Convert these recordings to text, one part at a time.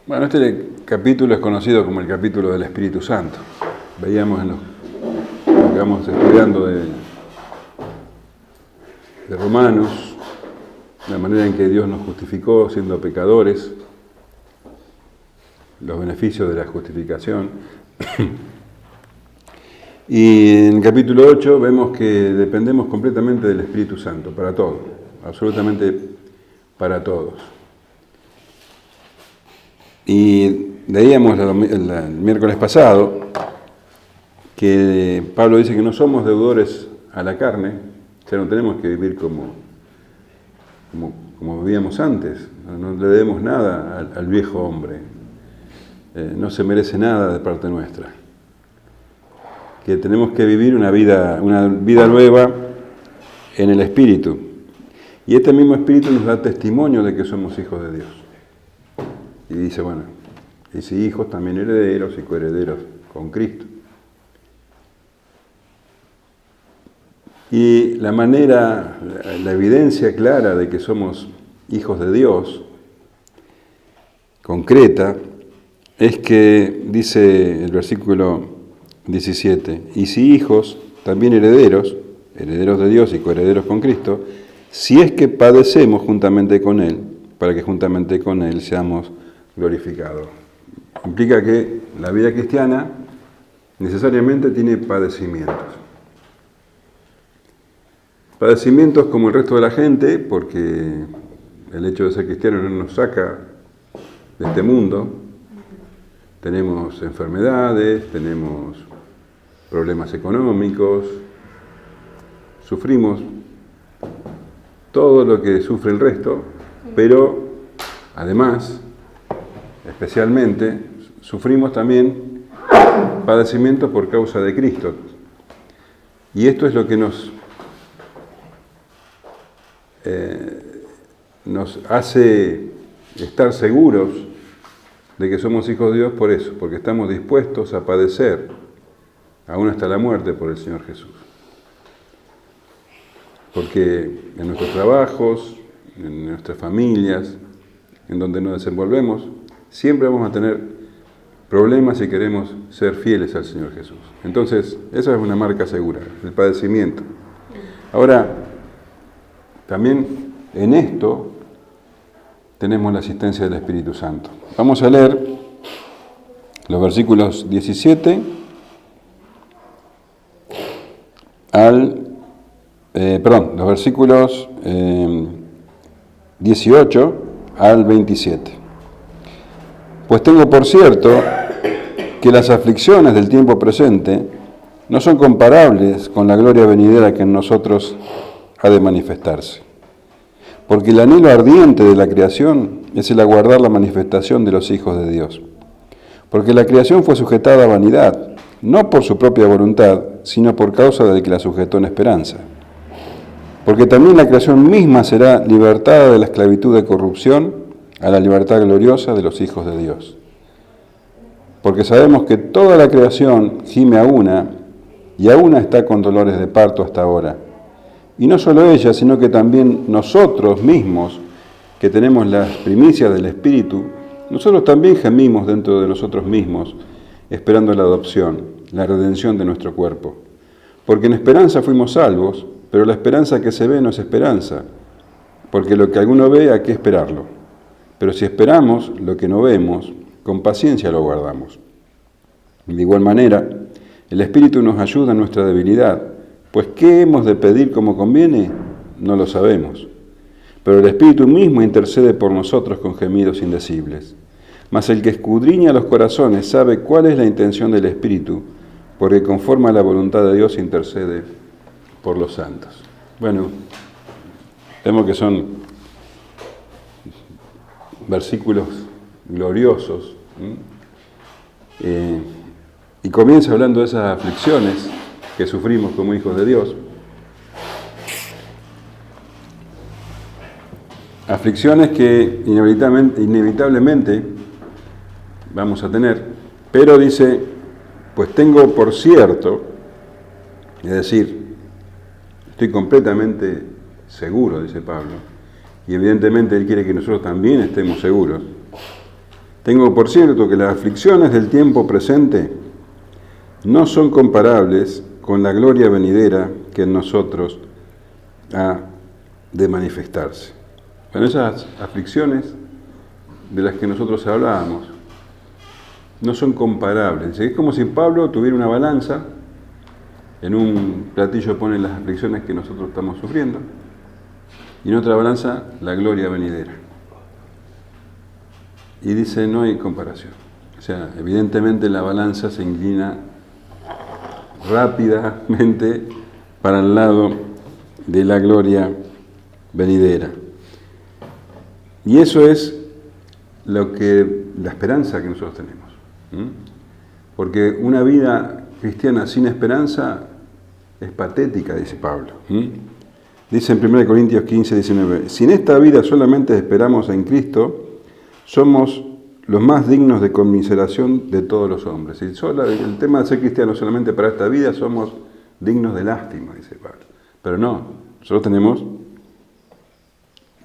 Bueno, este capítulo es conocido como el capítulo del Espíritu Santo. Veíamos en lo que vamos estudiando de Romanos, la manera en que Dios nos justificó siendo pecadores, los beneficios de la justificación. Y en el capítulo 8 vemos que dependemos completamente del Espíritu Santo, para todo, absolutamente para todos. Y leíamos el miércoles pasado que Pablo dice que no somos deudores a la carne, o sea, no tenemos que vivir como vivíamos antes, no le debemos nada al viejo hombre, no se merece nada de parte nuestra, que tenemos que vivir una vida nueva en el Espíritu, y este mismo Espíritu nos da testimonio de que somos hijos de Dios. Y dice, bueno, y si hijos, también herederos y coherederos con Cristo. Y la evidencia clara de que somos hijos de Dios, concreta, es que dice el versículo 17, y si hijos, también herederos de Dios y coherederos con Cristo, si es que padecemos juntamente con Él, para que juntamente con Él seamos glorificado. Implica que la vida cristiana necesariamente tiene padecimientos. Padecimientos como el resto de la gente, porque el hecho de ser cristiano no nos saca de este mundo. Tenemos enfermedades, tenemos problemas económicos, sufrimos todo lo que sufre el resto, pero además, especialmente, sufrimos también padecimientos por causa de Cristo. Y esto es lo que nos hace estar seguros de que somos hijos de Dios por eso, porque estamos dispuestos a padecer, aún hasta la muerte, por el Señor Jesús. Porque en nuestros trabajos, en nuestras familias, en donde nos desenvolvemos, siempre vamos a tener problemas si queremos ser fieles al Señor Jesús. Entonces, esa es una marca segura, el padecimiento. Ahora, también en esto tenemos la asistencia del Espíritu Santo. Vamos a leer los versículos 17 los versículos 18 al 27. Pues tengo por cierto que las aflicciones del tiempo presente no son comparables con la gloria venidera que en nosotros ha de manifestarse. Porque el anhelo ardiente de la creación es el aguardar la manifestación de los hijos de Dios. Porque la creación fue sujetada a vanidad, no por su propia voluntad, sino por causa de que la sujetó en esperanza. Porque también la creación misma será libertada de la esclavitud de corrupción a la libertad gloriosa de los hijos de Dios. Porque sabemos que toda la creación gime a una, y a una está con dolores de parto hasta ahora. Y no solo ella, sino que también nosotros mismos, que tenemos las primicias del Espíritu, nosotros también gemimos dentro de nosotros mismos, esperando la adopción, la redención de nuestro cuerpo. Porque en esperanza fuimos salvos, pero la esperanza que se ve no es esperanza, porque lo que alguno ve, ¿a qué esperarlo? Pero si esperamos lo que no vemos, con paciencia lo guardamos. De igual manera, el Espíritu nos ayuda en nuestra debilidad, pues ¿qué hemos de pedir como conviene? No lo sabemos. Pero el Espíritu mismo intercede por nosotros con gemidos indecibles. Mas el que escudriña los corazones sabe cuál es la intención del Espíritu, porque conforme a la voluntad de Dios intercede por los santos. Bueno, vemos que son versículos gloriosos. Y comienza hablando de esas aflicciones que sufrimos como hijos de Dios. Aflicciones que inevitablemente vamos a tener, pero dice, pues tengo por cierto, es decir, estoy completamente seguro, dice Pablo, y evidentemente él quiere que nosotros también estemos seguros, Tengo por cierto que las aflicciones del tiempo presente no son comparables con la gloria venidera que en nosotros ha de manifestarse. Bueno, esas aflicciones de las que nosotros hablábamos no son comparables. Es como si Pablo tuviera una balanza, en un platillo pone las aflicciones que nosotros estamos sufriendo y en otra balanza la gloria venidera. Y dice, no hay comparación. O sea, evidentemente la balanza se inclina rápidamente para el lado de la gloria venidera. Y eso es la esperanza que nosotros tenemos. Porque una vida cristiana sin esperanza es patética, dice Pablo. Dice en 1 Corintios 15, 19, si en esta vida solamente esperamos en Cristo, somos los más dignos de conmiseración de todos los hombres. Y el tema de ser cristiano solamente para esta vida, somos dignos de lástima, dice Pablo. Pero no, nosotros tenemos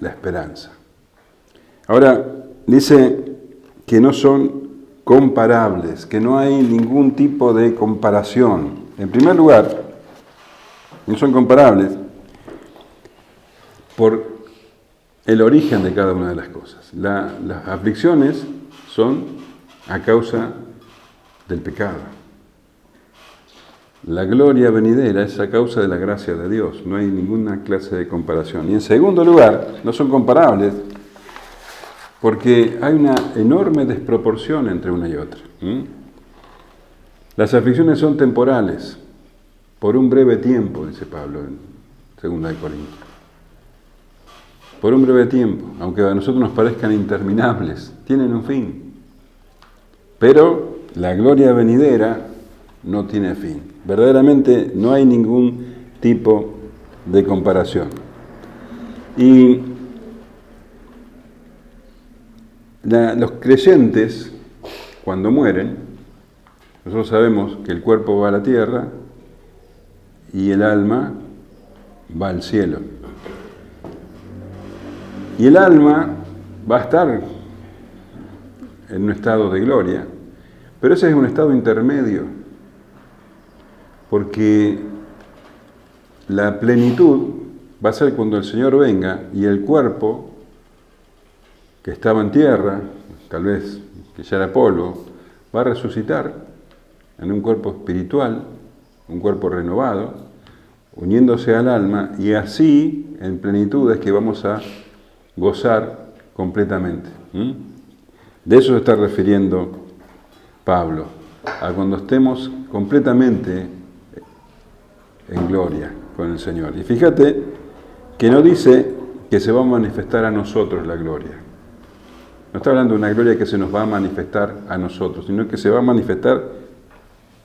la esperanza. Ahora, dice que no son comparables, que no hay ningún tipo de comparación. En primer lugar, no son comparables por el origen de cada una de las cosas. Las aflicciones son a causa del pecado. La gloria venidera es a causa de la gracia de Dios. No hay ninguna clase de comparación. Y en segundo lugar, no son comparables porque hay una enorme desproporción entre una y otra. Las aflicciones son temporales, por un breve tiempo, dice Pablo en 2 de Corintios. Por un breve tiempo, aunque a nosotros nos parezcan interminables, tienen un fin. Pero la gloria venidera no tiene fin. Verdaderamente no hay ningún tipo de comparación. Y los creyentes, cuando mueren, nosotros sabemos que el cuerpo va a la tierra y el alma va al cielo. Y el alma va a estar en un estado de gloria, pero ese es un estado intermedio, porque la plenitud va a ser cuando el Señor venga y el cuerpo que estaba en tierra, tal vez que ya era polvo, va a resucitar en un cuerpo espiritual, un cuerpo renovado, uniéndose al alma, y así en plenitud es que vamos a gozar completamente. De eso se está refiriendo Pablo, a cuando estemos completamente en gloria con el Señor. Y fíjate que no dice que se va a manifestar a nosotros la gloria. No está hablando de una gloria que se nos va a manifestar a nosotros, sino que se va a manifestar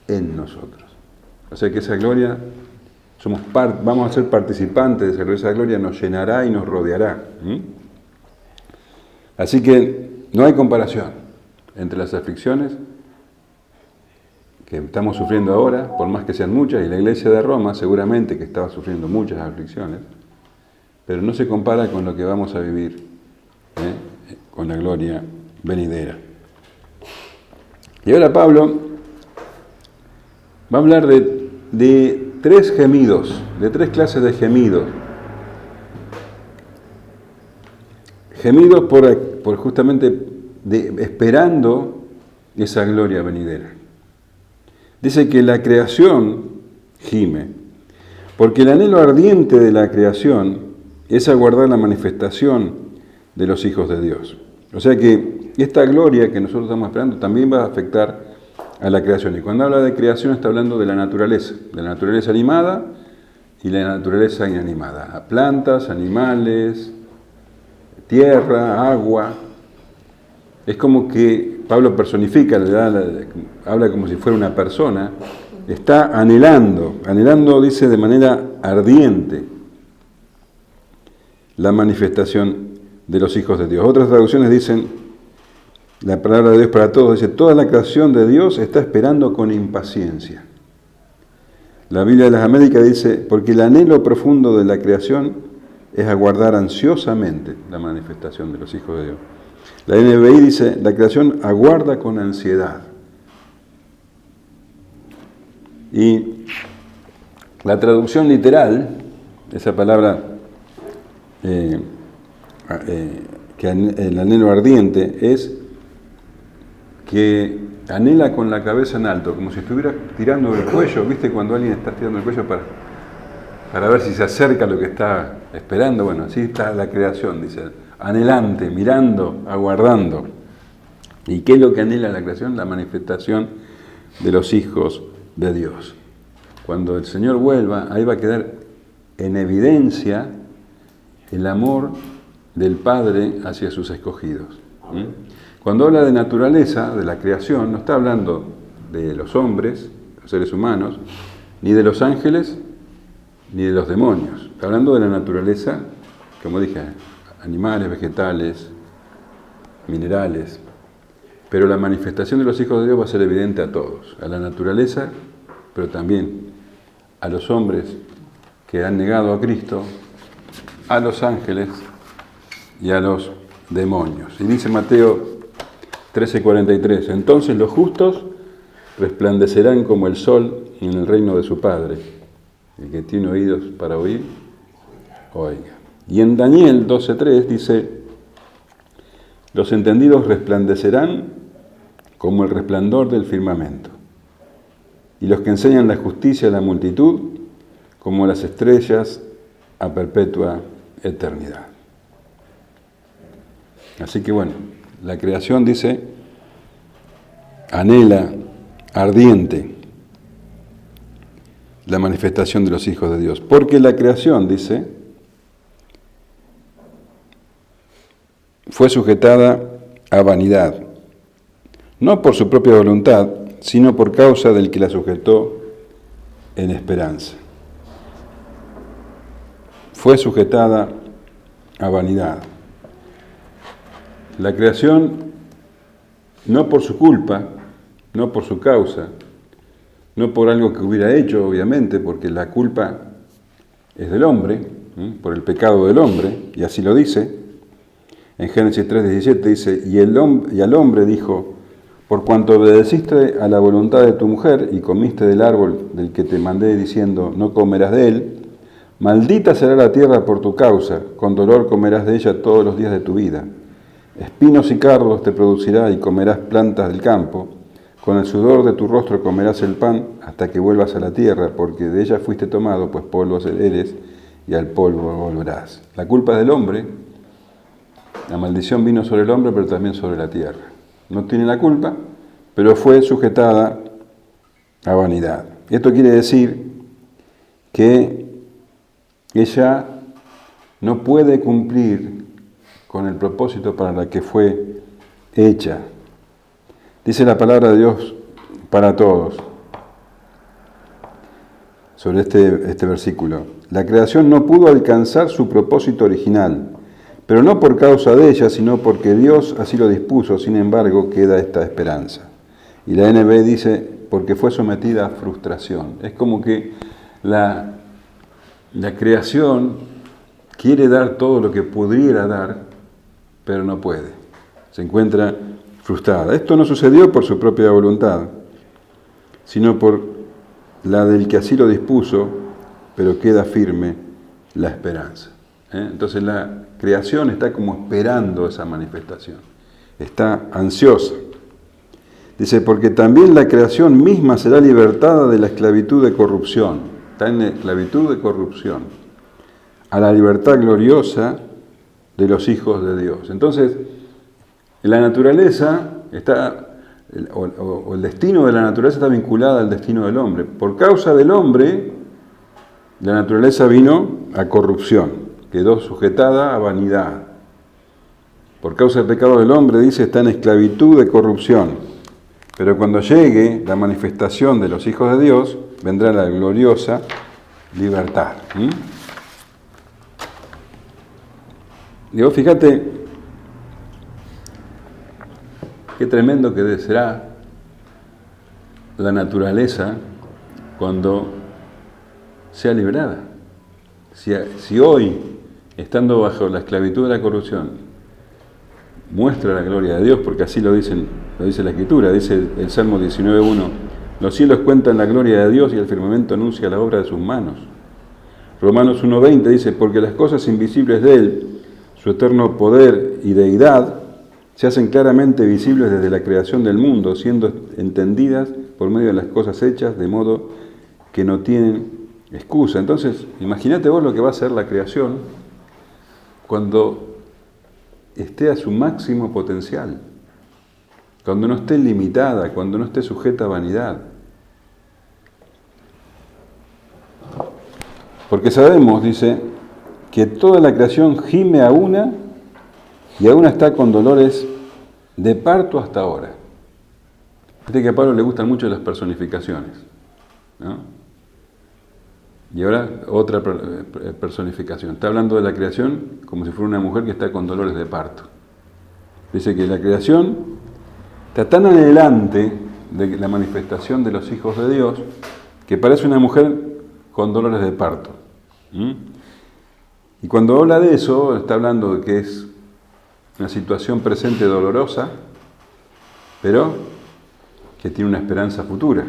en nosotros. O sea que esa gloria, vamos a ser participantes de esa gloria, nos llenará y nos rodeará. Así que no hay comparación entre las aflicciones que estamos sufriendo ahora, por más que sean muchas, y la iglesia de Roma seguramente que estaba sufriendo muchas aflicciones, pero no se compara con lo que vamos a vivir con la gloria venidera. Y ahora Pablo va a hablar de tres gemidos, de tres clases de gemidos. Gemidos por justamente esperando esa gloria venidera. Dice que la creación gime, porque el anhelo ardiente de la creación es aguardar la manifestación de los hijos de Dios. O sea que esta gloria que nosotros estamos esperando también va a afectar a la creación. Y cuando habla de creación está hablando de la naturaleza animada y la naturaleza inanimada. Plantas, animales, tierra, agua. Es como que Pablo personifica, habla como si fuera una persona, está anhelando, dice, de manera ardiente la manifestación de los hijos de Dios. Otras traducciones dicen, la palabra de Dios para todos, dice, toda la creación de Dios está esperando con impaciencia. La Biblia de las Américas dice, porque el anhelo profundo de la creación es aguardar ansiosamente la manifestación de los hijos de Dios. La NBI dice, la creación aguarda con ansiedad. Y la traducción literal, esa palabra que el anhelo ardiente, es que anhela con la cabeza en alto, como si estuviera tirando el cuello. ¿Viste cuando alguien está tirando el cuello para ver si se acerca a lo que está esperando? Bueno, así está la creación, dice, anhelante, mirando, aguardando. ¿Y qué es lo que anhela la creación? La manifestación de los hijos de Dios. Cuando el Señor vuelva, ahí va a quedar en evidencia el amor del Padre hacia sus escogidos. Cuando habla de naturaleza, de la creación, no está hablando de los hombres, los seres humanos, ni de los ángeles, ni de los demonios. Está hablando de la naturaleza, como dije, animales, vegetales, minerales. Pero la manifestación de los hijos de Dios va a ser evidente a todos, a la naturaleza, pero también a los hombres que han negado a Cristo, a los ángeles y a los demonios. Y dice Mateo 13:43, entonces los justos resplandecerán como el sol en el reino de su Padre. El que tiene oídos para oír, oiga. Y en Daniel 12:3 dice, los entendidos resplandecerán como el resplandor del firmamento, y los que enseñan la justicia a la multitud como las estrellas a perpetua eternidad. Así que bueno, la creación dice, anhela, ardiente, la manifestación de los hijos de Dios. Porque la creación, dice, fue sujetada a vanidad, no por su propia voluntad, sino por causa del que la sujetó en esperanza. Fue sujetada a vanidad. La creación, no por su culpa, no por su causa, no por algo que hubiera hecho, obviamente, porque la culpa es del hombre, por el pecado del hombre, y así lo dice. En Génesis 3:17 dice, y al hombre dijo, por cuanto obedeciste a la voluntad de tu mujer y comiste del árbol del que te mandé diciendo, no comerás de él, maldita será la tierra por tu causa, con dolor comerás de ella todos los días de tu vida. Espinos y cardos te producirá y comerás plantas del campo. Con el sudor de tu rostro comerás el pan hasta que vuelvas a la tierra, porque de ella fuiste tomado, pues polvo eres y al polvo volverás. La culpa es del hombre, la maldición vino sobre el hombre, pero también sobre la tierra. No tiene la culpa, pero fue sujetada a vanidad. Esto quiere decir que ella no puede cumplir con el propósito para el que fue hecha. Dice la palabra de Dios para todos sobre este versículo. La creación no pudo alcanzar su propósito original, pero no por causa de ella, sino porque Dios así lo dispuso. Sin embargo, queda esta esperanza. Y la NB dice, porque fue sometida a frustración. Es como que la creación quiere dar todo lo que pudiera dar, pero no puede. Se encuentra frustrada. Esto no sucedió por su propia voluntad, sino por la del que así lo dispuso, pero queda firme la esperanza. Entonces la creación está como esperando esa manifestación, está ansiosa. Dice, porque también la creación misma será libertada de la esclavitud de corrupción, está en esclavitud de corrupción, a la libertad gloriosa de los hijos de Dios. Entonces, la naturaleza está, o el destino de la naturaleza está vinculada al destino del hombre. Por causa del hombre, la naturaleza vino a corrupción. Quedó sujetada a vanidad. Por causa del pecado del hombre, dice, está en esclavitud de corrupción. Pero cuando llegue la manifestación de los hijos de Dios, vendrá la gloriosa libertad. Digo, fíjate, qué tremendo que será la naturaleza cuando sea liberada. Si hoy, estando bajo la esclavitud de la corrupción, muestra la gloria de Dios, porque así lo dice la Escritura, dice el Salmo 19:1, los cielos cuentan la gloria de Dios y el firmamento anuncia la obra de sus manos. Romanos 1:20 dice, porque las cosas invisibles de Él, su eterno poder y deidad, se hacen claramente visibles desde la creación del mundo, siendo entendidas por medio de las cosas hechas, de modo que no tienen excusa. Entonces, imagínate vos lo que va a ser la creación cuando esté a su máximo potencial, cuando no esté limitada, cuando no esté sujeta a vanidad. Porque sabemos, dice, que toda la creación gime a una y aún está con dolores de parto hasta ahora. Fíjate que a Pablo le gustan mucho las personificaciones, ¿no? Y ahora otra personificación. Está hablando de la creación como si fuera una mujer que está con dolores de parto. Dice que la creación está tan adelante de la manifestación de los hijos de Dios que parece una mujer con dolores de parto. Y cuando habla de eso, está hablando de que es una situación presente dolorosa, pero que tiene una esperanza futura.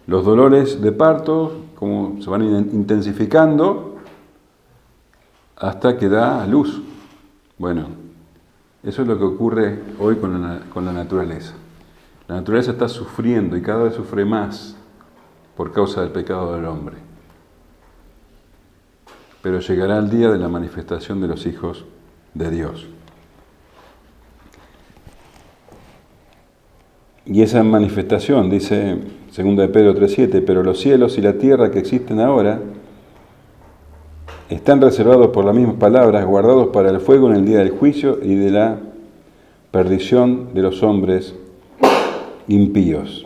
Los dolores de parto, como se van intensificando hasta que da a luz. Bueno, eso es lo que ocurre hoy con la naturaleza. La naturaleza está sufriendo y cada vez sufre más por causa del pecado del hombre. Pero llegará el día de la manifestación de los hijos de Dios. Y esa manifestación, dice 2 de Pedro 3:7, pero los cielos y la tierra que existen ahora están reservados por las mismas palabras, guardados para el fuego en el día del juicio y de la perdición de los hombres impíos.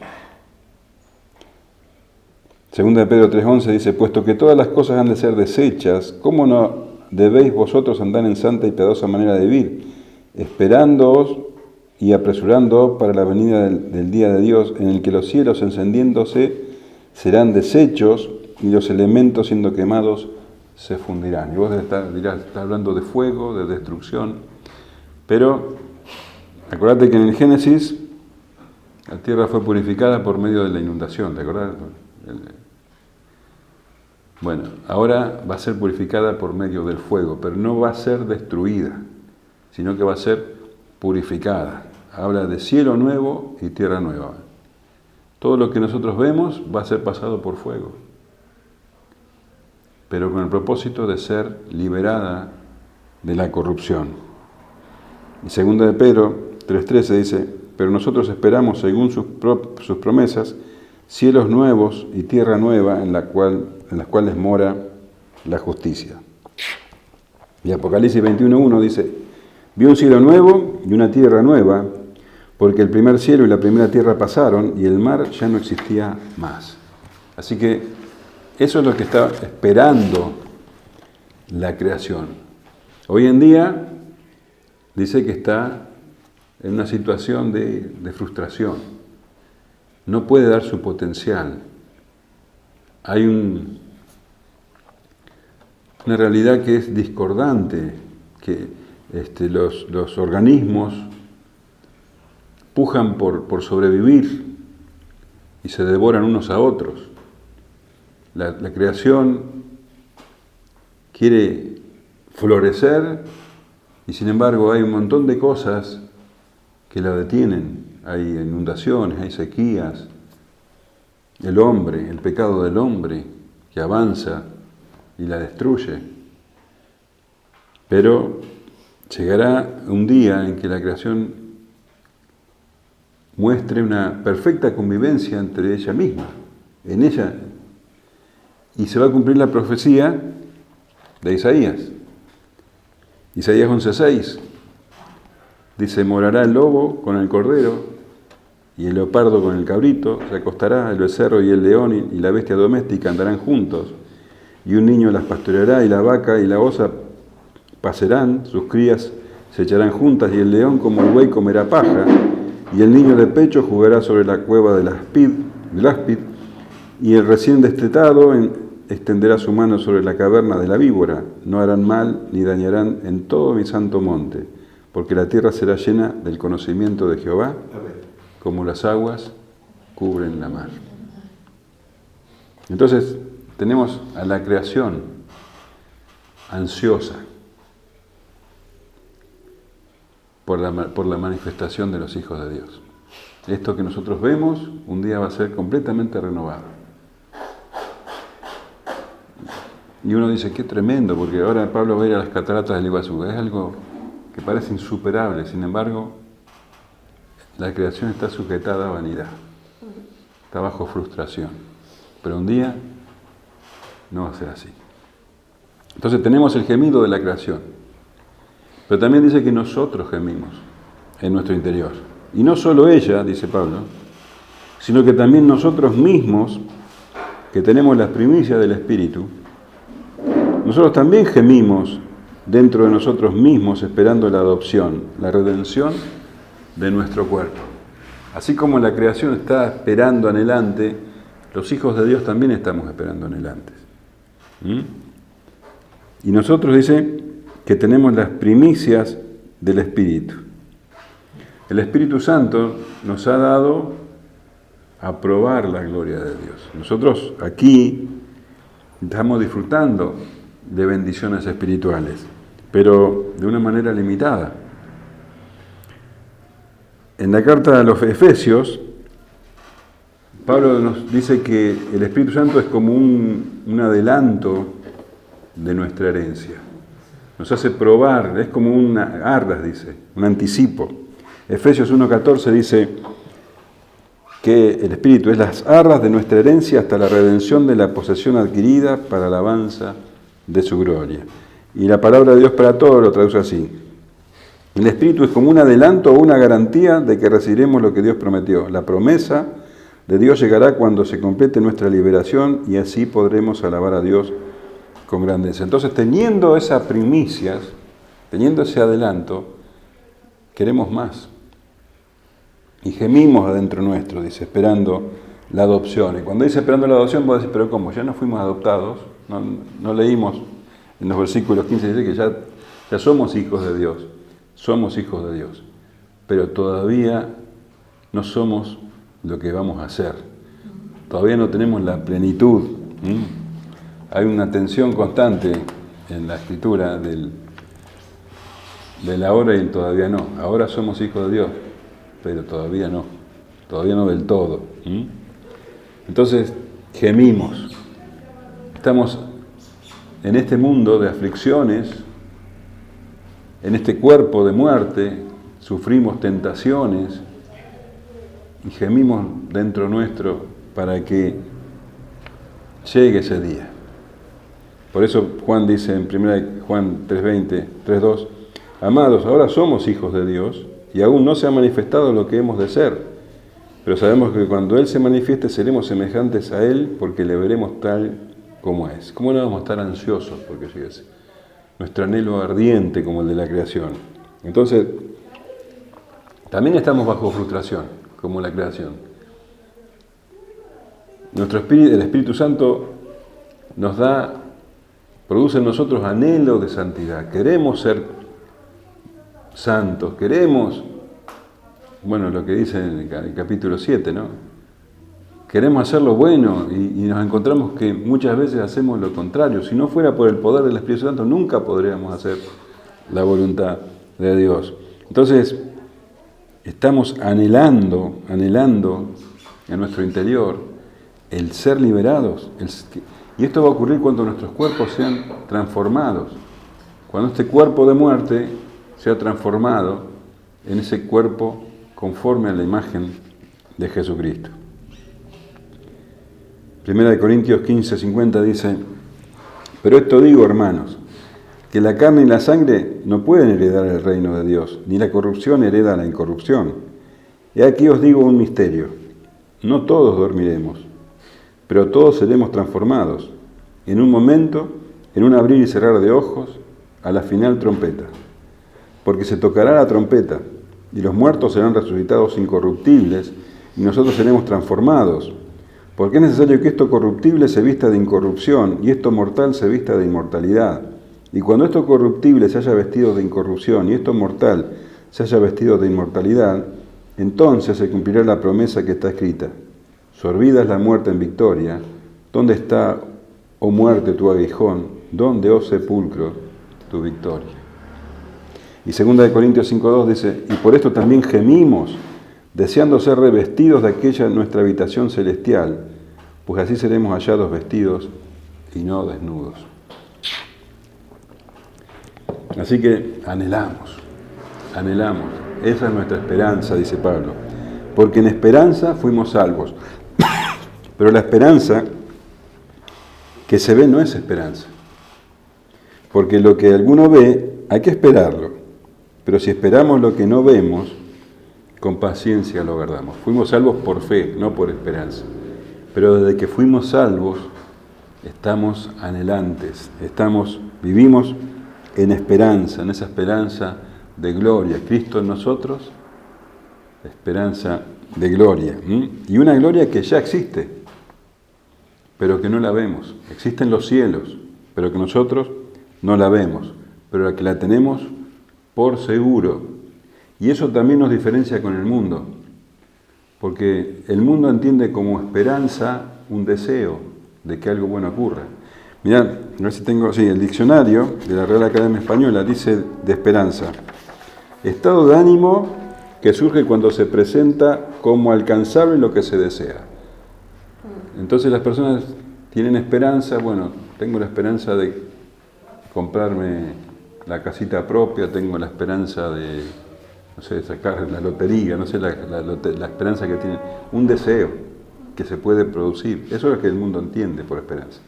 2 de Pedro 3:11 dice, puesto que todas las cosas han de ser deshechas, ¿cómo no debéis vosotros andar en santa y piadosa manera de vivir, esperándoos y apresurándoos para la venida del día de Dios, en el que los cielos encendiéndose serán deshechos y los elementos siendo quemados se fundirán? Y vos dirás, está hablando de fuego, de destrucción, pero acordate que en el Génesis la tierra fue purificada por medio de la inundación, ¿te acordás? Bueno, ahora va a ser purificada por medio del fuego, pero no va a ser destruida, sino que va a ser purificada. Habla de cielo nuevo y tierra nueva. Todo lo que nosotros vemos va a ser pasado por fuego, pero con el propósito de ser liberada de la corrupción. Y 2 de Pedro 3:13 dice, pero nosotros esperamos, según sus promesas, cielos nuevos y tierra nueva en las cuales mora la justicia. Y Apocalipsis 21:1 dice, vi un cielo nuevo y una tierra nueva, porque el primer cielo y la primera tierra pasaron y el mar ya no existía más. Así que eso es lo que está esperando la creación. Hoy en día dice que está en una situación de frustración. No puede dar su potencial. Hay una realidad que es discordante, que los organismos pujan por sobrevivir y se devoran unos a otros. La creación quiere florecer y sin embargo hay un montón de cosas que la detienen. Hay inundaciones, hay sequías, el pecado del hombre que avanza y la destruye. Pero llegará un día en que la creación muestre una perfecta convivencia entre ella misma, en ella, y se va a cumplir la profecía de Isaías. Isaías 11:6 dice, morará el lobo con el cordero y el leopardo con el cabrito, se acostará el becerro y el león y la bestia doméstica andarán juntos, y un niño las pastoreará y la vaca y la osa pasarán, sus crías se echarán juntas y el león como el buey comerá paja, y el niño de pecho jugará sobre la cueva del áspid, y el recién destetado extenderá su mano sobre la caverna de la víbora. No harán mal ni dañarán en todo mi santo monte, porque la tierra será llena del conocimiento de Jehová, como las aguas cubren la mar. Entonces, tenemos a la creación ansiosa por la manifestación de los hijos de Dios. Esto que nosotros vemos, un día va a ser completamente renovado. Y uno dice, qué tremendo, porque ahora Pablo va a ir a las cataratas del Iguazú. Es algo que parece insuperable, sin embargo, la creación está sujetada a vanidad, está bajo frustración. Pero un día no va a ser así. Entonces tenemos el gemido de la creación, pero también dice que nosotros gemimos en nuestro interior. Y no solo ella, dice Pablo, sino que también nosotros mismos, que tenemos las primicias del Espíritu, nosotros también gemimos dentro de nosotros mismos esperando la adopción, la redención de nuestro cuerpo. Así como la creación está esperando anhelante, los hijos de Dios también estamos esperando anhelantes. Y nosotros dice que tenemos las primicias del Espíritu. El Espíritu Santo nos ha dado a probar la gloria de Dios. Nosotros aquí estamos disfrutando de bendiciones espirituales, pero de una manera limitada. En la carta a los Efesios, Pablo nos dice que el Espíritu Santo es como un adelanto de nuestra herencia. Nos hace probar, es como arras, dice, un anticipo. Efesios 1:14 dice que el Espíritu es las arras de nuestra herencia hasta la redención de la posesión adquirida para la alabanza de su gloria. Y la palabra de Dios para todos lo traduce así. El Espíritu es como un adelanto o una garantía de que recibiremos lo que Dios prometió. La promesa de Dios llegará cuando se complete nuestra liberación y así podremos alabar a Dios con grandeza. Entonces, teniendo esas primicias, teniendo ese adelanto, queremos más. Y gemimos adentro nuestro, dice, esperando la adopción. Y cuando dice esperando la adopción, vos decís, pero ¿cómo? ¿Ya no fuimos adoptados? No leímos en los versículos 15 dice que ya somos hijos de Dios. Somos hijos de Dios. Pero todavía no somos lo que vamos a ser. Todavía no tenemos la plenitud. Hay una tensión constante en la escritura del ahora y el todavía no. Ahora somos hijos de Dios, pero todavía no del todo. Entonces, gemimos. Estamos en este mundo de aflicciones, en este cuerpo de muerte, sufrimos tentaciones y gemimos dentro nuestro para que llegue ese día. Por eso Juan dice en 1 Juan 3:2, amados, ahora somos hijos de Dios y aún no se ha manifestado lo que hemos de ser, pero sabemos que cuando Él se manifieste seremos semejantes a Él porque le veremos tal como es. ¿Cómo no vamos a estar ansiosos porque llegue nuestro anhelo ardiente como el de la creación? Entonces, también estamos bajo frustración como la creación. El Espíritu Santo produce en nosotros anhelo de santidad. Queremos ser santos, queremos, lo que dice en el capítulo 7, ¿no? Queremos hacer lo bueno y nos encontramos que muchas veces hacemos lo contrario. Si no fuera por el poder del Espíritu Santo, nunca podríamos hacer la voluntad de Dios. Entonces, estamos anhelando en nuestro interior el ser liberados. Y esto va a ocurrir cuando nuestros cuerpos sean transformados. Cuando este cuerpo de muerte sea transformado en ese cuerpo conforme a la imagen de Jesucristo. 1 Corintios 15:50 dice, pero esto digo, hermanos, que la carne y la sangre no pueden heredar el reino de Dios, ni la corrupción hereda la incorrupción. Y aquí os digo un misterio, no todos dormiremos, pero todos seremos transformados, en un momento, en un abrir y cerrar de ojos, a la final trompeta. Porque se tocará la trompeta, y los muertos serán resucitados incorruptibles, y nosotros seremos transformados. Porque es necesario que esto corruptible se vista de incorrupción, y esto mortal se vista de inmortalidad. Y cuando esto corruptible se haya vestido de incorrupción, y esto mortal se haya vestido de inmortalidad, entonces se cumplirá la promesa que está escrita. Sorbida es la muerte en victoria. ¿Dónde está, oh muerte, tu aguijón? ¿Dónde, oh sepulcro, tu victoria? Y 2 Corintios 5:2 dice, y por esto también gemimos, deseando ser revestidos de aquella nuestra habitación celestial, pues así seremos hallados vestidos y no desnudos. Así que anhelamos. Esa es nuestra esperanza, dice Pablo. Porque en esperanza fuimos salvos. Pero la esperanza que se ve no es esperanza. Porque lo que alguno ve, hay que esperarlo. Pero si esperamos lo que no vemos, con paciencia lo guardamos. Fuimos salvos por fe, no por esperanza. Pero desde que fuimos salvos, estamos anhelantes, vivimos en esperanza, en esa esperanza de gloria. Cristo en nosotros, esperanza de gloria. Y una gloria que ya existe, pero que no la vemos. Existe en los cielos, pero que nosotros no la vemos, pero la que la tenemos por seguro. Y eso también nos diferencia con el mundo, porque el mundo entiende como esperanza un deseo de que algo bueno ocurra. Mirá, a ver si tengo, el diccionario de la Real Academia Española dice de esperanza: estado de ánimo que surge cuando se presenta como alcanzable lo que se desea. Entonces las personas tienen esperanza, tengo la esperanza de comprarme la casita propia, tengo la esperanza de, sacar la lotería, la esperanza que tienen, un deseo que se puede producir. Eso es lo que el mundo entiende por esperanza.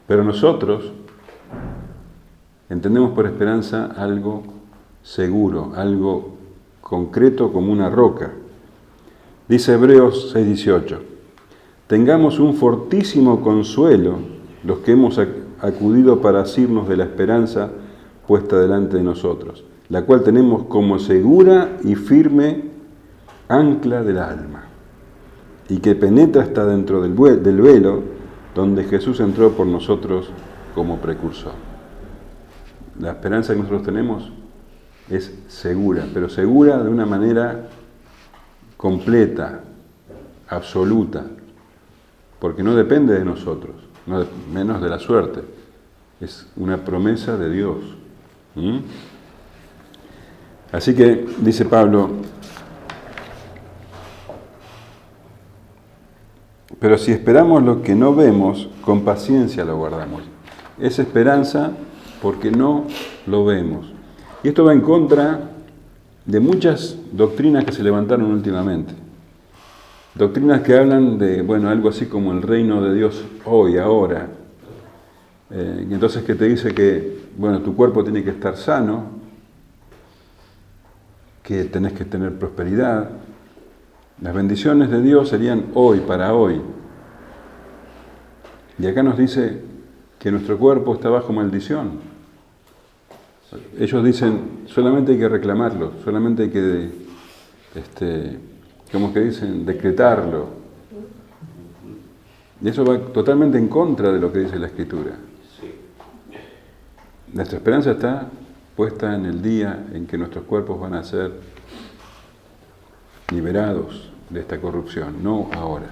Pero nosotros entendemos por esperanza algo seguro, algo concreto como una roca. Dice Hebreos 6:18, tengamos un fortísimo consuelo los que hemos acudido para asirnos de la esperanza puesta delante de nosotros, la cual tenemos como segura y firme ancla del alma, y que penetra hasta dentro del velo, donde Jesús entró por nosotros como precursor. La esperanza que nosotros tenemos es segura, pero segura de una manera completa, absoluta, porque no depende de nosotros, menos de la suerte. Es una promesa de Dios. Así que, dice Pablo, pero si esperamos lo que no vemos, con paciencia lo guardamos. Es esperanza porque no lo vemos. Y esto va en contra de muchas doctrinas que se levantaron últimamente. Doctrinas que hablan de, algo así como el reino de Dios hoy, ahora. Y entonces que te dice que, tu cuerpo tiene que estar sano, que tenés que tener prosperidad. Las bendiciones de Dios serían hoy, para hoy. Y acá nos dice que nuestro cuerpo está bajo maldición. Ellos dicen, solamente hay que reclamarlo, solamente hay que, ¿cómo que dicen? Decretarlo. Y eso va totalmente en contra de lo que dice la Escritura. Nuestra esperanza está puesta en el día en que nuestros cuerpos van a ser liberados de esta corrupción, no ahora.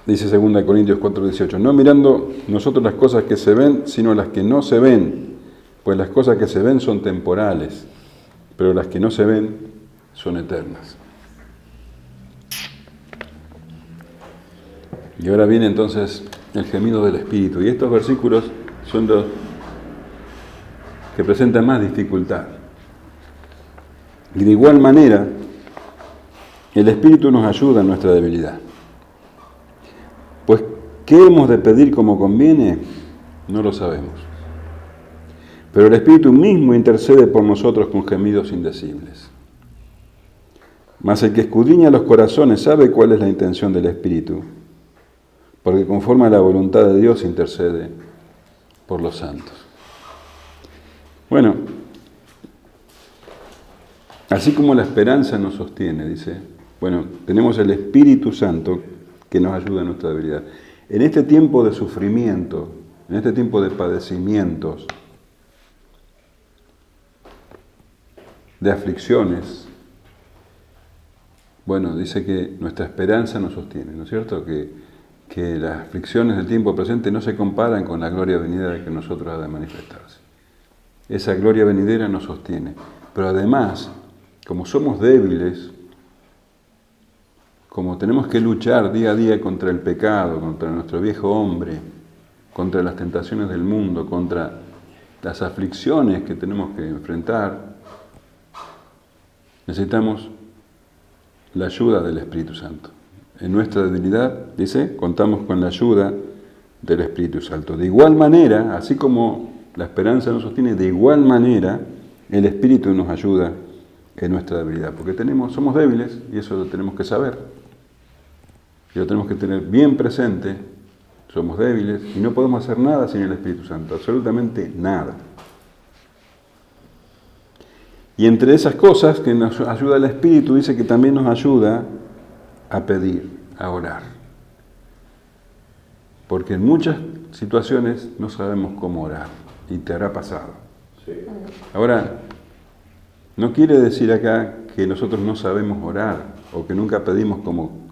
Dice 2 Corintios 4:18, no mirando nosotros las cosas que se ven, sino las que no se ven, pues las cosas que se ven son temporales, pero las que no se ven son eternas. Y ahora viene entonces el gemido del Espíritu, y estos versículos son los que presentan más dificultad. Y de igual manera, el Espíritu nos ayuda en nuestra debilidad. Pues, ¿qué hemos de pedir como conviene? No lo sabemos. Pero el Espíritu mismo intercede por nosotros con gemidos indecibles. Mas el que escudriña los corazones sabe cuál es la intención del Espíritu, porque conforme a la voluntad de Dios intercede por los santos. Así como la esperanza nos sostiene, dice, tenemos el Espíritu Santo que nos ayuda en nuestra debilidad. En este tiempo de sufrimiento, en este tiempo de padecimientos, de aflicciones, bueno, dice que nuestra esperanza nos sostiene, ¿no es cierto? Que las aflicciones del tiempo presente no se comparan con la gloria venidera que nosotros ha de manifestarse. Esa gloria venidera nos sostiene. Pero además, como somos débiles, como tenemos que luchar día a día contra el pecado, contra nuestro viejo hombre, contra las tentaciones del mundo, contra las aflicciones que tenemos que enfrentar, necesitamos la ayuda del Espíritu Santo. En nuestra debilidad, dice, contamos con la ayuda del Espíritu Santo. De igual manera, así como la esperanza nos sostiene, de igual manera el Espíritu nos ayuda en nuestra debilidad, porque somos débiles y eso lo tenemos que saber. Y lo tenemos que tener bien presente. Somos débiles y no podemos hacer nada sin el Espíritu Santo, absolutamente nada. Y entre esas cosas que nos ayuda el Espíritu, dice que también nos ayuda a pedir, a orar. Porque en muchas situaciones no sabemos cómo orar, y te habrá pasado. Sí. Ahora, no quiere decir acá que nosotros no sabemos orar, o que nunca pedimos como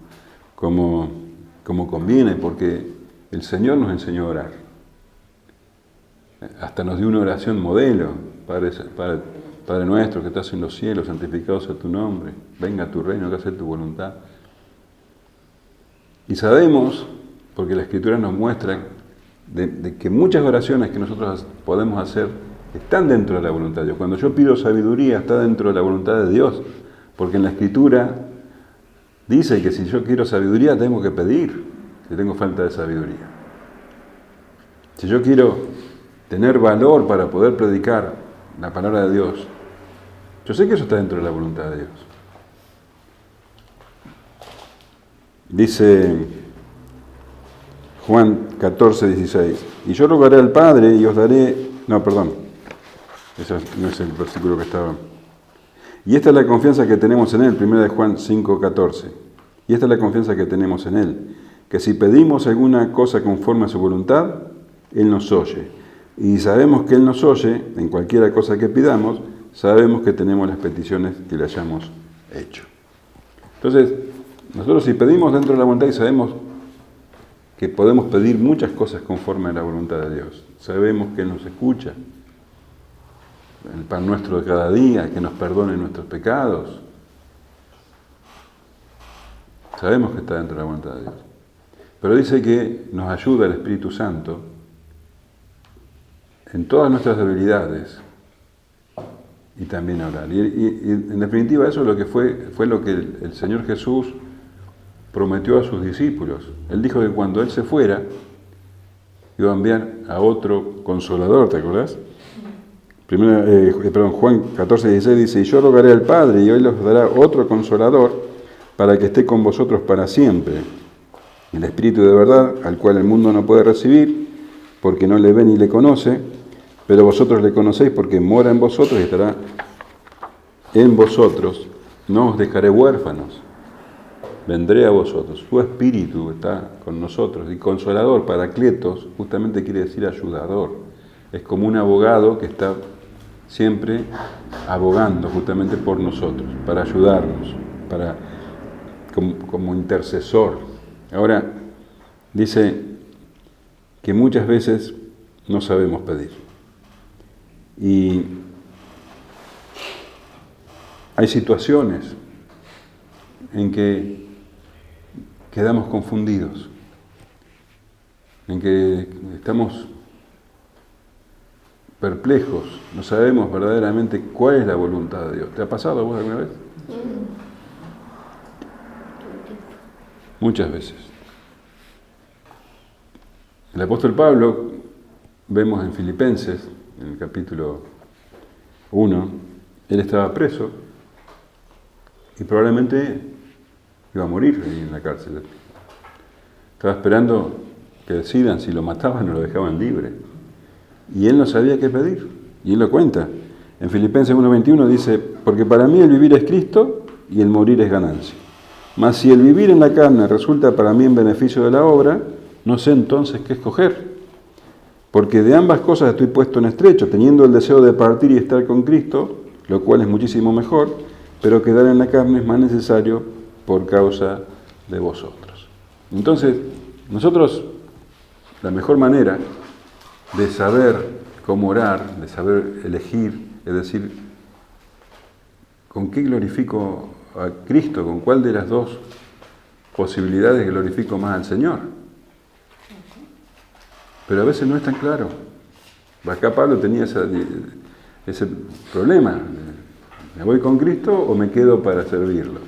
conviene, porque el Señor nos enseñó a orar. Hasta nos dio una oración modelo. Padre nuestro que estás en los cielos, santificado sea tu nombre, venga tu reino, que haga tu voluntad. Y sabemos, porque la Escritura nos muestra, de que muchas oraciones que nosotros podemos hacer están dentro de la voluntad de Dios. Cuando yo pido sabiduría, está dentro de la voluntad de Dios, porque en la Escritura dice que si yo quiero sabiduría, tengo que pedir, si tengo falta de sabiduría. Si yo quiero tener valor para poder predicar la palabra de Dios, yo sé que eso está dentro de la voluntad de Dios. Dice Juan 14:16, y yo rogaré al Padre y os daré... No, perdón, ese no es el versículo que estaba... Y esta es la confianza que tenemos en Él, 1 Juan 5:14. Y esta es la confianza que tenemos en Él, que si pedimos alguna cosa conforme a su voluntad, Él nos oye. Y sabemos que Él nos oye, en cualquiera cosa que pidamos, sabemos que tenemos las peticiones que le hayamos hecho. Entonces, nosotros si pedimos dentro de la voluntad y sabemos que podemos pedir muchas cosas conforme a la voluntad de Dios. Sabemos que Él nos escucha, el pan nuestro de cada día, que nos perdone nuestros pecados. Sabemos que está dentro de la voluntad de Dios. Pero dice que nos ayuda el Espíritu Santo en todas nuestras debilidades y también a orar. Y en definitiva eso es lo que fue lo que el Señor Jesús prometió a sus discípulos. Él dijo que cuando Él se fuera, iba a enviar a otro consolador, ¿te acordás? Juan 14:16 dice, y yo rogaré al Padre y Él os dará otro consolador para que esté con vosotros para siempre. El Espíritu de verdad, al cual el mundo no puede recibir, porque no le ve ni le conoce, pero vosotros le conocéis porque mora en vosotros y estará en vosotros. No os dejaré huérfanos, vendré a vosotros. Su Espíritu está con nosotros. Y consolador, paracletos, justamente quiere decir ayudador. Es como un abogado que está siempre abogando justamente por nosotros, para ayudarnos, como intercesor. Ahora, dice que muchas veces no sabemos pedir. Y hay situaciones en que quedamos confundidos, en que estamos perplejos, no sabemos verdaderamente cuál es la voluntad de Dios. ¿Te ha pasado a vos alguna vez? Muchas veces. El apóstol Pablo, vemos en Filipenses, en el capítulo 1, él estaba preso y probablemente iba a morir ahí en la cárcel. Estaba esperando que decidan si lo mataban o lo dejaban libre. Y él no sabía qué pedir. Y él lo cuenta. En Filipenses 1:21 dice, porque para mí el vivir es Cristo y el morir es ganancia. Mas si el vivir en la carne resulta para mí en beneficio de la obra, no sé entonces qué escoger. Porque de ambas cosas estoy puesto en estrecho, teniendo el deseo de partir y estar con Cristo, lo cual es muchísimo mejor, pero quedar en la carne es más necesario por causa de vosotros. Entonces, nosotros, la mejor manera de saber cómo orar, de saber elegir, es decir, ¿con qué glorifico a Cristo? ¿Con cuál de las dos posibilidades glorifico más al Señor? Pero a veces no es tan claro. Acá Pablo tenía ese problema. ¿Me voy con Cristo o me quedo para servirlo?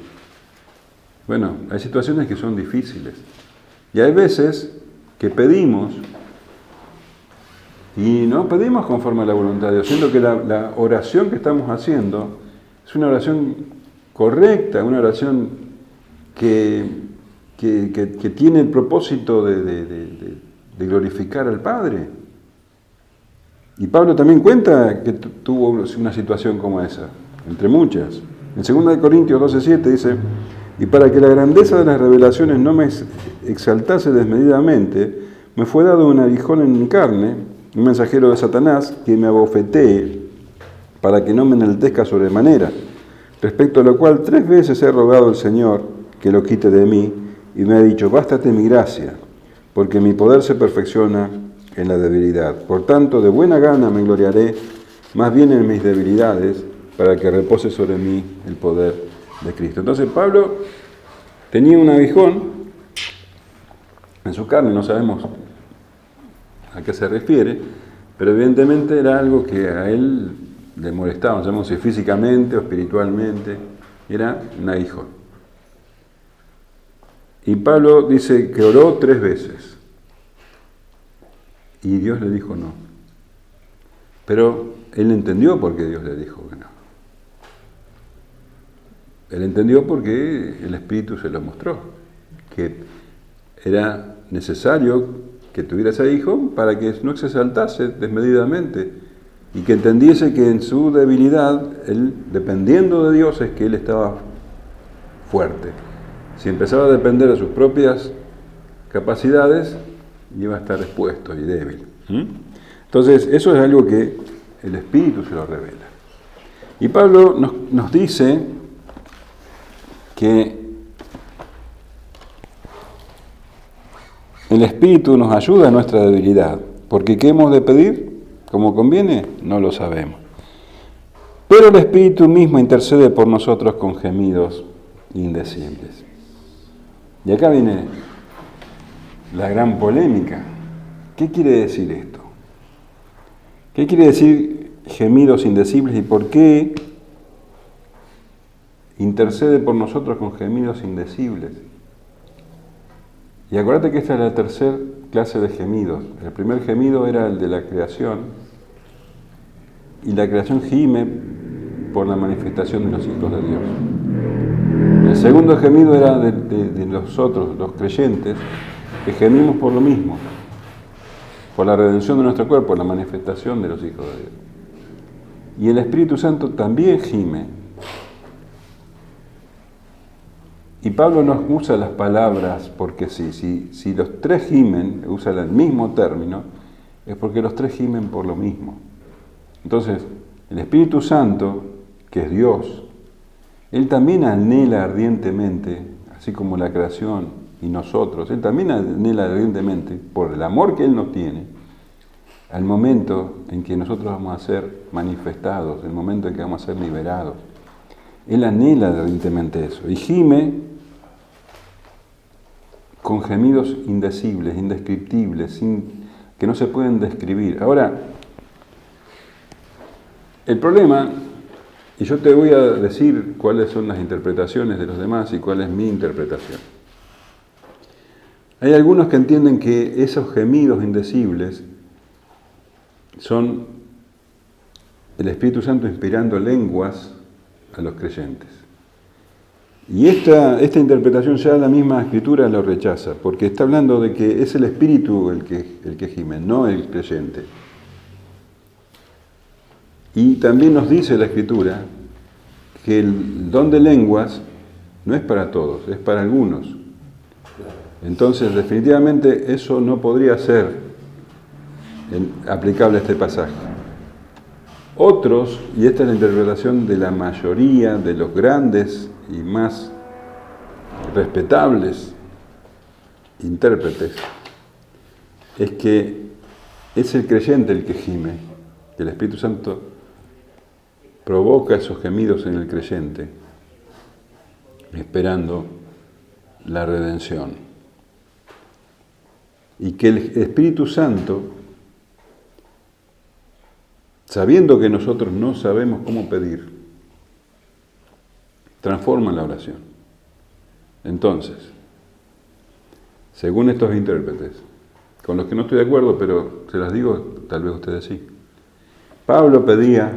Bueno, hay situaciones que son difíciles. Y hay veces que pedimos y no pedimos conforme a la voluntad de Dios, siendo que la oración que estamos haciendo es una oración correcta, una oración que tiene el propósito de glorificar al Padre. Y Pablo también cuenta que tuvo una situación como esa, entre muchas. En 2 Corintios 12:7 dice: y para que la grandeza de las revelaciones no me exaltase desmedidamente, me fue dado un aguijón en mi carne, un mensajero de Satanás, que me abofetee, para que no me enaltezca sobremanera. Respecto a lo cual 3 veces he rogado al Señor que lo quite de mí, y me ha dicho: bástate mi gracia, porque mi poder se perfecciona en la debilidad. Por tanto, de buena gana me gloriaré más bien en mis debilidades, para que repose sobre mí el poder de Cristo. Entonces Pablo tenía un aguijón en su carne, no sabemos a qué se refiere, pero evidentemente era algo que a él le molestaba, no sabemos si físicamente o espiritualmente, era un aguijón. Y Pablo dice que oró 3 veces. Y Dios le dijo no. Pero él entendió por qué Dios le dijo que no. Él entendió porque el Espíritu se lo mostró, que era necesario que tuviera ese hijo para que no se exaltase desmedidamente y que entendiese que en su debilidad, él, dependiendo de Dios, es que él estaba fuerte. Si empezaba a depender de sus propias capacidades, iba a estar expuesto y débil. Entonces, eso es algo que el Espíritu se lo revela. Y Pablo nos dice que el Espíritu nos ayuda en nuestra debilidad, porque ¿qué hemos de pedir? ¿Cómo conviene? No lo sabemos. Pero el Espíritu mismo intercede por nosotros con gemidos indecibles. Y acá viene la gran polémica. ¿Qué quiere decir esto? ¿Qué quiere decir gemidos indecibles y por qué intercede por nosotros con gemidos indecibles? Y acuérdate que esta es la tercera clase de gemidos. El primer gemido era el de la creación, y la creación gime por la manifestación de los hijos de Dios. El segundo gemido era de nosotros, los creyentes, que gemimos por lo mismo, por la redención de nuestro cuerpo, por la manifestación de los hijos de Dios. Y el Espíritu Santo también gime. Y Pablo no usa las palabras porque sí. Si los 3 gimen, usa el mismo término, es porque los 3 gimen por lo mismo. Entonces, el Espíritu Santo, que es Dios, Él también anhela ardientemente, así como la creación y nosotros, Él también anhela ardientemente, por el amor que Él nos tiene, al momento en que nosotros vamos a ser manifestados, el momento en que vamos a ser liberados. Él anhela ardientemente eso, y gime con gemidos indecibles, indescriptibles, que no se pueden describir. Ahora, el problema, y yo te voy a decir cuáles son las interpretaciones de los demás y cuál es mi interpretación. Hay algunos que entienden que esos gemidos indecibles son el Espíritu Santo inspirando lenguas a los creyentes. Y esta interpretación ya la misma Escritura lo rechaza, porque está hablando de que es el Espíritu el que gime, no el creyente. Y también nos dice la Escritura que el don de lenguas no es para todos, es para algunos. Entonces, definitivamente eso no podría ser aplicable a este pasaje. Otros, y esta es la interpretación de la mayoría de los grandes y más respetables intérpretes, es que es el creyente el que gime, que el Espíritu Santo provoca esos gemidos en el creyente, esperando la redención. Y que el Espíritu Santo, sabiendo que nosotros no sabemos cómo pedir, transforma la oración. Entonces, según estos intérpretes, con los que no estoy de acuerdo, pero se las digo, tal vez ustedes sí. Pablo pedía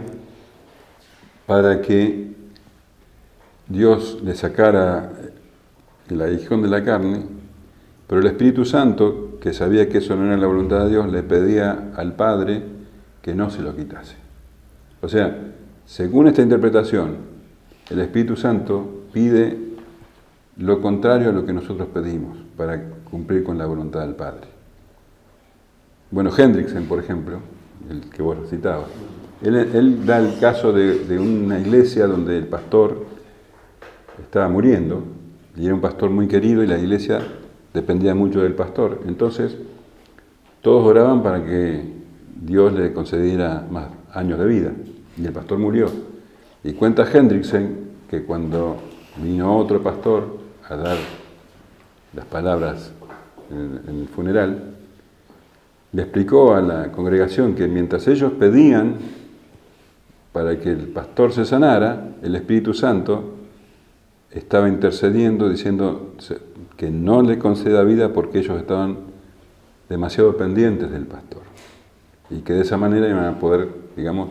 para que Dios le sacara el aguijón de la carne, pero el Espíritu Santo, que sabía que eso no era la voluntad de Dios, le pedía al Padre que no se lo quitase. O sea, según esta interpretación, el Espíritu Santo pide lo contrario a lo que nosotros pedimos para cumplir con la voluntad del Padre. Bueno, Hendrickson, por ejemplo, el que vos citabas, él da el caso de una iglesia donde el pastor estaba muriendo, y era un pastor muy querido y la iglesia dependía mucho del pastor. Entonces, todos oraban para que Dios le concediera más años de vida, y el pastor murió. Y cuenta Hendrickson que cuando vino otro pastor a dar las palabras en el funeral, le explicó a la congregación que mientras ellos pedían para que el pastor se sanara, el Espíritu Santo estaba intercediendo, diciendo que no le conceda vida porque ellos estaban demasiado pendientes del pastor y que de esa manera iban a poder, digamos,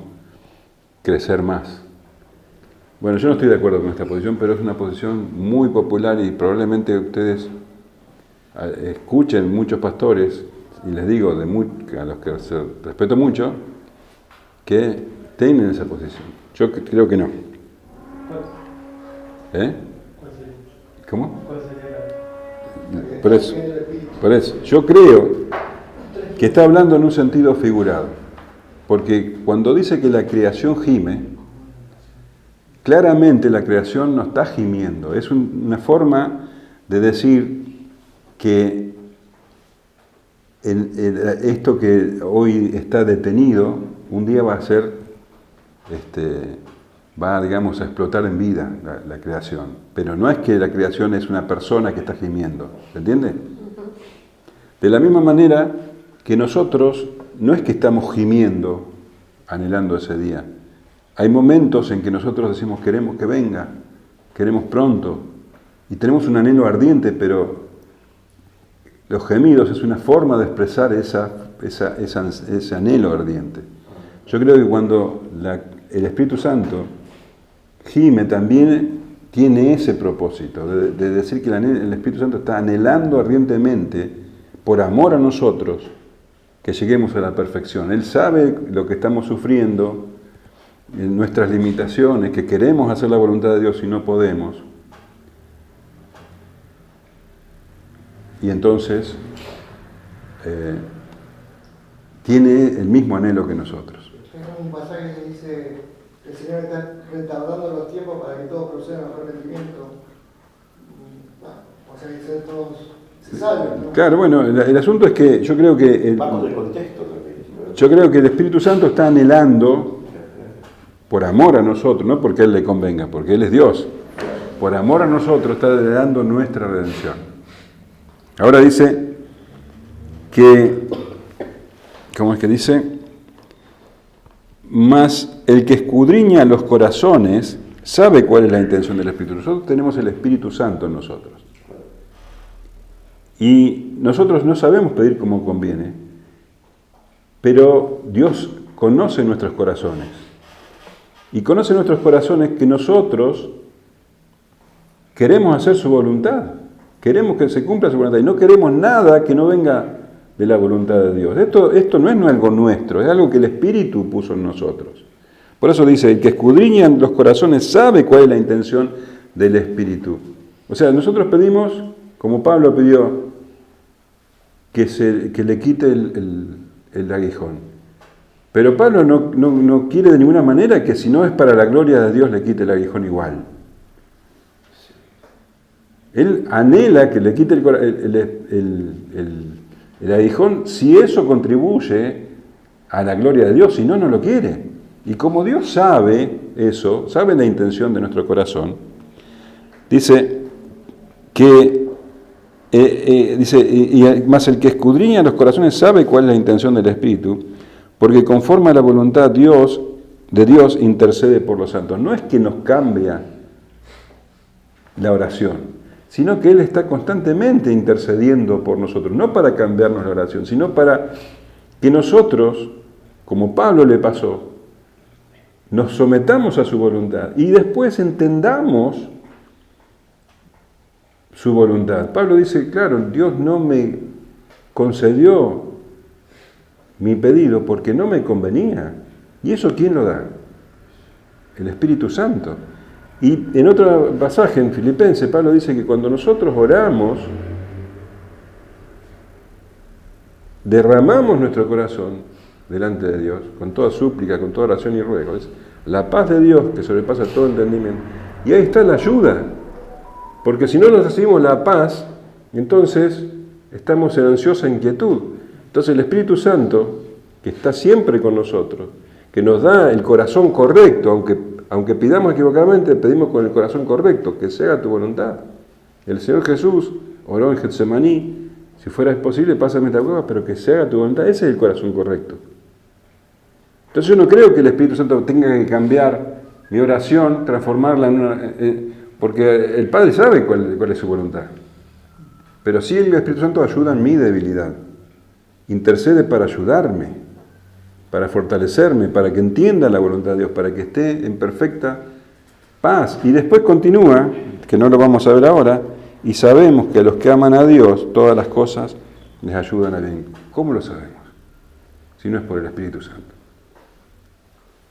crecer más. Bueno, yo no estoy de acuerdo con esta posición, pero es una posición muy popular y probablemente ustedes escuchen muchos pastores, y les digo a los que respeto mucho, que tienen esa posición. Yo creo que no. ¿Eh? ¿Cómo? Por eso. Yo creo que está hablando en un sentido figurado. Porque cuando dice que la creación gime, claramente la creación no está gimiendo. Es una forma de decir que esto que hoy está detenido, un día va a ser, digamos, a explotar en vida la creación. Pero no es que la creación es una persona que está gimiendo, ¿se entiende? De la misma manera que nosotros no es que estamos gimiendo, anhelando ese día. Hay momentos en que nosotros decimos queremos que venga, queremos pronto, y tenemos un anhelo ardiente, pero los gemidos es una forma de expresar ese anhelo ardiente. Yo creo que cuando el Espíritu Santo gime también tiene ese propósito, de decir que el Espíritu Santo está anhelando ardientemente, por amor a nosotros, que lleguemos a la perfección. Él sabe lo que estamos sufriendo, nuestras limitaciones, que queremos hacer la voluntad de Dios y no podemos. Y entonces tiene el mismo anhelo que nosotros. Hay un pasaje que dice que el Señor está retardando los tiempos para que todos procedan a arrepentimiento. O sea, que todos se salven, ¿no? Claro, bueno, el asunto es que yo creo que yo creo que el Espíritu Santo está anhelando, por amor a nosotros, no porque a Él le convenga, porque Él es Dios, por amor a nosotros está anhelando nuestra redención. Ahora dice que, ¿cómo es que dice? Mas el que escudriña los corazones sabe cuál es la intención del Espíritu. Nosotros tenemos el Espíritu Santo en nosotros. Y nosotros no sabemos pedir como conviene, pero Dios conoce nuestros corazones. Y conoce nuestros corazones que nosotros queremos hacer su voluntad. Queremos que se cumpla su voluntad y no queremos nada que no venga de la voluntad de Dios. Esto no es algo nuestro, es algo que el Espíritu puso en nosotros. Por eso dice, el que escudriña los corazones sabe cuál es la intención del Espíritu. O sea, nosotros pedimos, como Pablo pidió, que le quite el aguijón. Pero Pablo no quiere de ninguna manera que si no es para la gloria de Dios le quite el aguijón igual. Él anhela que le quite el aguijón si eso contribuye a la gloria de Dios, si no, no lo quiere. Y como Dios sabe eso, sabe la intención de nuestro corazón, dice que, y más el que escudriña los corazones sabe cuál es la intención del Espíritu, porque conforme a la voluntad de Dios intercede por los santos. No es que nos cambia la oración, sino que Él está constantemente intercediendo por nosotros, no para cambiarnos la oración, sino para que nosotros, como Pablo le pasó, nos sometamos a su voluntad y después entendamos su voluntad. Pablo dice, claro, Dios no me concedió mi pedido porque no me convenía. ¿Y eso quién lo da? El Espíritu Santo. Y en otro pasaje, en Filipenses, Pablo dice que cuando nosotros oramos, derramamos nuestro corazón delante de Dios, con toda súplica, con toda oración y ruego. Es la paz de Dios que sobrepasa todo entendimiento. Y ahí está la ayuda. Porque si no nos recibimos la paz, entonces estamos en ansiosa inquietud. Entonces el Espíritu Santo, que está siempre con nosotros, que nos da el corazón correcto, aunque pidamos equivocadamente, pedimos con el corazón correcto, que se haga tu voluntad. El Señor Jesús oró en Getsemaní, si fuera posible, pásame esta copa, pero que se haga tu voluntad. Ese es el corazón correcto. Entonces yo no creo que el Espíritu Santo tenga que cambiar mi oración, transformarla en una... porque el Padre sabe cuál es su voluntad. Pero sí el Espíritu Santo ayuda en mi debilidad. Intercede para ayudarme, para fortalecerme, para que entienda la voluntad de Dios, para que esté en perfecta paz. Y después continúa, que no lo vamos a ver ahora, y sabemos que a los que aman a Dios, todas las cosas les ayudan a bien. ¿Cómo lo sabemos? Si no es por el Espíritu Santo.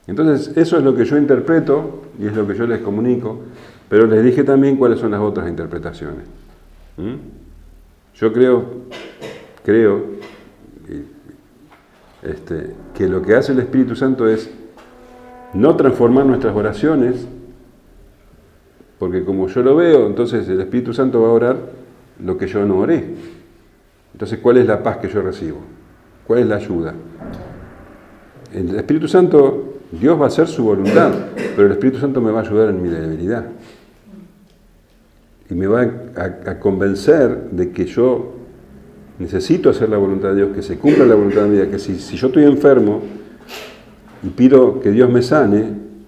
Entonces, eso es lo que yo interpreto y es lo que yo les comunico, pero les dije también cuáles son las otras interpretaciones. Yo creo que lo que hace el Espíritu Santo es no transformar nuestras oraciones, porque como yo lo veo, entonces el Espíritu Santo va a orar lo que yo no oré. Entonces, ¿cuál es la paz que yo recibo? ¿Cuál es la ayuda? El Espíritu Santo, Dios va a hacer su voluntad, pero el Espíritu Santo me va a ayudar en mi debilidad. Y me va a convencer de que yo necesito hacer la voluntad de Dios, que se cumpla la voluntad de mi vida, que si yo estoy enfermo y pido que Dios me sane,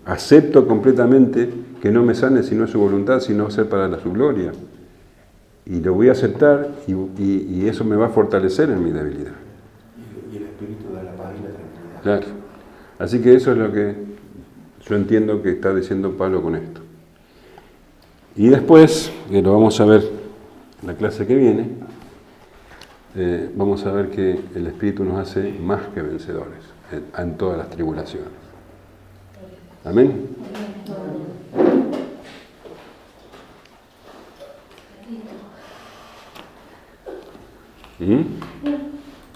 acepto completamente que no me sane si no es su voluntad, sino ser para su gloria. Y lo voy a aceptar y eso me va a fortalecer en mi debilidad. Y el Espíritu da la paz y la tranquilidad. Claro. Así que eso es lo que yo entiendo que está diciendo Pablo con esto. Y después, que lo vamos a ver en la clase que viene, vamos a ver que el Espíritu nos hace más que vencedores en todas las tribulaciones. Amén. ¿Mm?